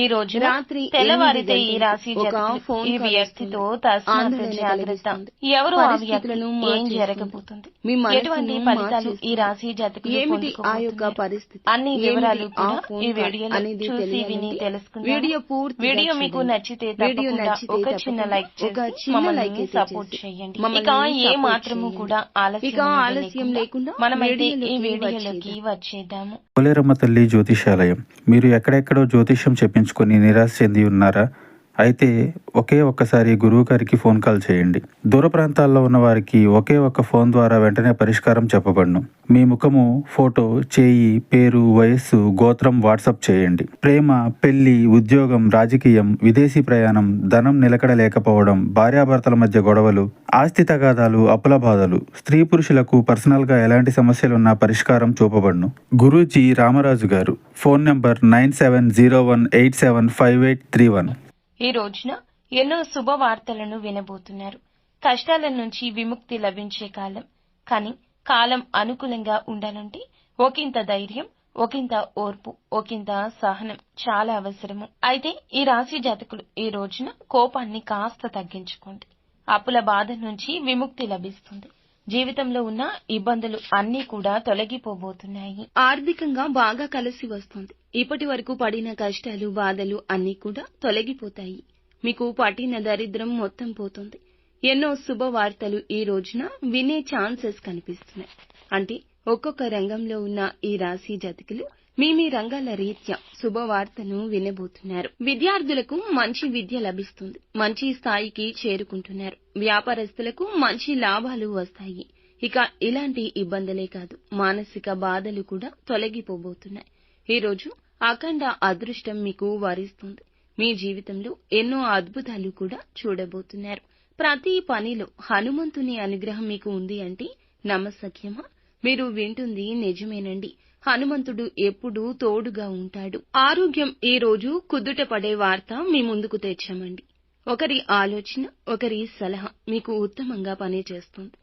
ఈ రోజు రాత్రి తెల్లవారితే ఈ 8 రాశి ఒక జాతకులు ఫోన్ ఈ కాల్ వ్యక్తితో వస్తుంది. తస్మాత్ ఆందోళన జాగ్రత్త. కలిగిస్తుంది. ఎవరు ఆ వ్యక్తి, పరిస్థితులను ఏం మార్చేస్తుంది. జరగబోతుంది, మీ మనసును ఎటువంటి ఫలితాలు ఈ మార్చేస్తుంది. రాశి జాతకులు ఏమిటి ఆ యొక్క పొందుకోబోతున్నారు, పరిస్థితి, అన్ని ఏమిటి వివరాలు ఆ కూడా ఫోన్ ఈ కాల్ వీడియోలో అనేది చూసి విని తెలియాలంటే తెలుసుకుందాం. వీడియో పూర్తిగా వీడియో మీకు చూడండి. నచ్చితే వీడియో తప్పకుండా నచ్చితే ఒక చిన్న తప్పకుండా లైక్ ఒక చేసి చిన్న లైక్ మమ్మల్ని అయితే సపోర్ట్ చేసి చేయండి. ఇక మమ్మల్ని ఏ సపోర్ట్ మాత్రము చేయండి. కూడా ఇక ఆలస్యం లేకుండా మనమైతే ఈ వీడియోలోకి వీడియోలోకి వచ్చేద్దాం. వచ్చేద్దాము. పోలేరమ్మ తల్లి జ్యోతిషాలయం. మీరు ఎక్కడెక్కడో జ్యోతిష్యం చెప్పించుకొని నిరాశ చెంది ఉన్నారా? అయితే ఒక్కసారి గురువు గారికి ఫోన్ కాల్ చేయండి. దూర ప్రాంతాల్లో ఉన్న వారికి ఒకే ఒక్క ఫోన్ ద్వారా వెంటనే పరిష్కారం చెప్పబడును. మీ ముఖము, ఫోటో, చేయి, పేరు, వయస్సు, గోత్రం వాట్సాప్ చేయండి. ప్రేమ, పెళ్లి, ఉద్యోగం, రాజకీయం, విదేశీ ప్రయాణం, ధనం నిలకడ లేకపోవడం, భార్యాభర్తల మధ్య గొడవలు, ఆస్తి తగాదాలు, అప్పుల బాధలు, స్త్రీ పురుషులకు పర్సనల్ గా ఎలాంటి సమస్యలున్నా పరిష్కారం చూపబడును. గురూజీ రామరాజు గారు. Phone number 9701875831. ఈ రోజున ఎన్నో శుభవార్తలను వినబోతున్నారు. కష్టాల నుంచి విముక్తి లభించే కాలం. కానీ కాలం అనుకూలంగా ఉండాలంటే ఒకంత ధైర్యం, ఒకంత ఓర్పు, ఒకంత సహనం చాలా అవసరము. అయితే ఈ రాశి జాతకులు ఈ రోజున కోపాన్ని కాస్త తగ్గించుకోండి. అప్పుల బాధ నుంచి విముక్తి లభిస్తుంది. జీవితంలో ఉన్న ఇబ్బందులు అన్నీ కూడా తొలగిపోబోతున్నాయి. ఆర్థికంగా బాగా కలిసి వస్తుంది. ఇప్పటి వరకు పడిన కష్టాలు, బాధలు అన్నీ కూడా తొలగిపోతాయి. మీకు పట్టిన దరిద్రం మొత్తం పోతుంది. ఎన్నో శుభవార్తలు ఈ రోజున వినే ఛాన్సెస్ కనిపిస్తున్నాయి. అంటే ఒక్కొక్క రంగంలో ఉన్న ఈ రాశి జాతకులు మీ రంగాల రీత్యా శుభవార్తను వినబోతున్నారు. విద్యార్థులకు మంచి విద్య లభిస్తుంది. మంచి స్థాయికి చేరుకుంటున్నారు. వ్యాపారస్తులకు మంచి లాభాలు వస్తాయి. ఇక ఇలాంటి ఇబ్బందులే కాదు, మానసిక బాధలు కూడా తొలగిపోబోతున్నాయి. ఈ రోజు అఖండ అదృష్టం మీకు వరిస్తుంది. మీ జీవితంలో ఎన్నో అద్భుతాలు కూడా చూడబోతున్నారు. ప్రతి పనిలో హనుమంతుని అనుగ్రహం మీకు ఉంది అంటే నమ్మశక్యమా? మీరు వింటుంది నిజమేనండి. హనుమంతుడు ఎప్పుడూ తోడుగా ఉంటాడు. ఆరోగ్యం ఈ రోజు కుదుట పడే వార్త మీ ముందుకు తెచ్చామండి. ఒకరి ఆలోచన, ఒకరి సలహా మీకు ఉత్తమంగా పనిచేస్తుంది.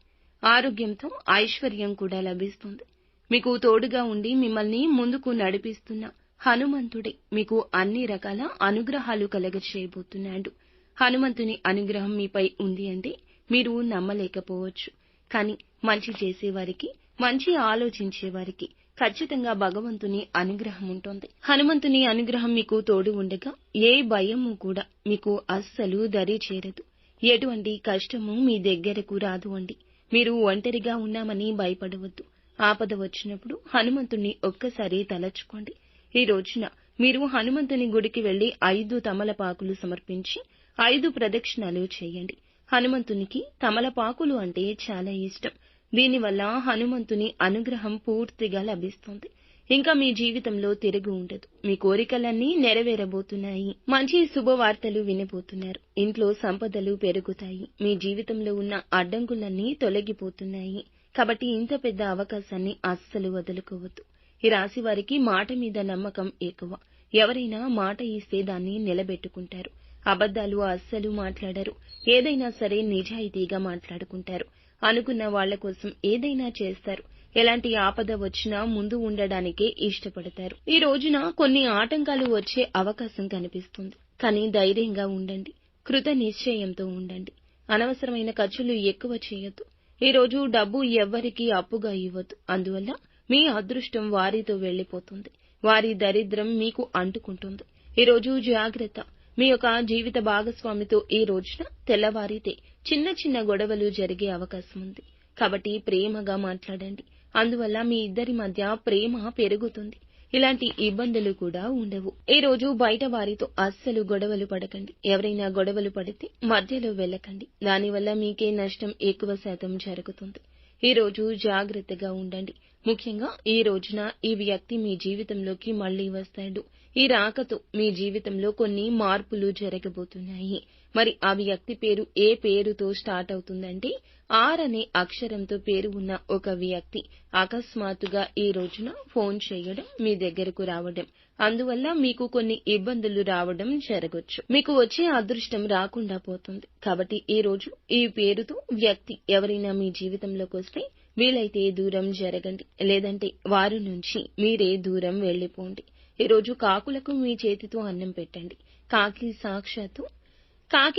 ఆరోగ్యంతో ఐశ్వర్యం కూడా లభిస్తుంది. మీకు తోడుగా ఉండి మిమ్మల్ని ముందుకు నడిపిస్తున్న హనుమంతుడే మీకు అన్ని రకాల అనుగ్రహాలు కలగచేయబోతున్నాడు. హనుమంతుని అనుగ్రహం మీపై ఉంది అంటే మీరు నమ్మలేకపోవచ్చు. కానీ మంచి చేసేవారికి, మంచి ఆలోచించేవారికి ఖచ్చితంగా భగవంతుని అనుగ్రహం ఉంటుంది. హనుమంతుని అనుగ్రహం మీకు తోడు ఉండగా ఏ భయము కూడా మీకు అస్సలు దరి చేరదు. ఎటువంటి కష్టము మీ దగ్గరకు రాదు అండి. మీరు ఒంటరిగా ఉన్నామని భయపడవద్దు. ఆపద వచ్చినప్పుడు హనుమంతుణ్ణి ఒక్కసారి తలచుకోండి. ఈ రోజున మీరు హనుమంతుని గుడికి వెళ్లి 5 తమలపాకులు సమర్పించి 5 ప్రదక్షిణాలు చేయండి. హనుమంతునికి తమలపాకులు అంటే చాలా ఇష్టం. దీనివల్ల హనుమంతుని అనుగ్రహం పూర్తిగా లభిస్తుంది. ఇంకా మీ జీవితంలో తిరుగు ఉండదు. మీ కోరికలన్నీ నెరవేరబోతున్నాయి. మంచి శుభవార్తలు వినబోతున్నారు. ఇంట్లో సంపదలు పెరుగుతాయి. మీ జీవితంలో ఉన్న అడ్డంకులన్నీ తొలగిపోతున్నాయి. కాబట్టి ఇంత పెద్ద అవకాశాన్ని అస్సలు వదులుకోవద్దు. ఈ రాశి వారికి మాట మీద నమ్మకం ఎక్కువ. ఎవరైనా మాట ఇస్తే దాన్ని నిలబెట్టుకుంటారు. అబద్ధాలు అస్సలు మాట్లాడరు. ఏదైనా సరే నిజాయితీగా మాట్లాడుకుంటారు. అనుకున్న వాళ్ల కోసం ఏదైనా చేస్తారు. ఎలాంటి ఆపద వచ్చినా ముందు ఉండడానికే ఇష్టపడతారు. ఈ రోజున కొన్ని ఆటంకాలు వచ్చే అవకాశం కనిపిస్తుంది. కానీ ధైర్యంగా ఉండండి. కృత నిశ్చయంతో ఉండండి. అనవసరమైన ఖర్చులు ఎక్కువ చేయొద్దు. ఈ రోజు డబ్బు ఎవ్వరికీ అప్పుగా ఇవ్వద్దు. అందువల్ల మీ అదృష్టం వారితో వెళ్లిపోతుంది. వారి దరిద్రం మీకు అంటుకుంటుంది. ఈ రోజు జాగ్రత్త. మీ యొక్క జీవిత భాగస్వామితో ఈ రోజున తెల్లవారితే చిన్న చిన్న గొడవలు జరిగే అవకాశం ఉంది. కాబట్టి ప్రేమగా మాట్లాడండి. అందువల్ల మీ ఇద్దరి మధ్య ప్రేమ పెరుగుతుంది. ఇలాంటి ఇబ్బందులు కూడా ఉండవు. ఈ రోజు బయట వారితో అస్సలు గొడవలు పడకండి. ఎవరైనా గొడవలు పడితే మధ్యలో వెళ్ళకండి. దానివల్ల మీకే నష్టం ఎక్కువ శాతం జరుగుతుంది. ఈ రోజు జాగ్రత్తగా ఉండండి. ముఖ్యంగా ఈ రోజున ఈ వ్యక్తి మీ జీవితంలోకి మళ్లీ వస్తాడు. ఈ రాకతో మీ జీవితంలో కొన్ని మార్పులు జరగబోతున్నాయి. మరి ఆ వ్యక్తి పేరు ఏ పేరుతో స్టార్ట్ అవుతుందంటే ఆర్ అనే అక్షరంతో పేరు ఉన్న ఒక వ్యక్తి అకస్మాత్తుగా ఈ రోజున ఫోన్ చేయడం, మీ దగ్గరకు రావడం, అందువల్ల మీకు కొన్ని ఇబ్బందులు రావడం జరగొచ్చు. మీకు వచ్చే అదృష్టం రాకుండా పోతుంది. కాబట్టి ఈ రోజు ఈ పేరుతో వ్యక్తి ఎవరైనా మీ జీవితంలోకి వస్తే వీలైతే దూరం జరగండి. లేదంటే వారి నుంచి మీరే దూరం వెళ్లిపోండి. ఈరోజు కాకులకు మీ చేతితో అన్నం పెట్టండి. కాకి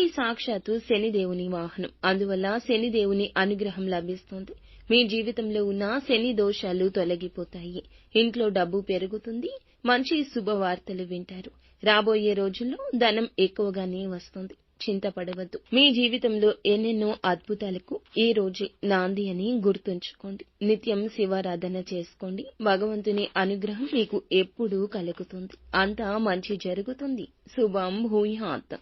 సాక్షాత్తు శనిదేవుని వాహనం. అందువల్ల శనిదేవుని అనుగ్రహం లభిస్తుంది. మీ జీవితంలో ఉన్న శని దోషాలు తొలగిపోతాయి. ఇంట్లో డబ్బు పెరుగుతుంది. మంచి శుభవార్తలు వింటారు. రాబోయే రోజుల్లో ధనం ఎక్కువగానే వస్తుంది. చింతపడవద్దు. మీ జీవితంలో ఎన్నెన్నో అద్భుతాలకు ఈ రోజే నాంది అని గుర్తుంచుకోండి. నిత్యం శివారాధన చేసుకోండి. భగవంతుని అనుగ్రహం మీకు ఎప్పుడూ కలుగుతుంది. అంతా మంచి జరుగుతుంది. శుభం భూయాత్.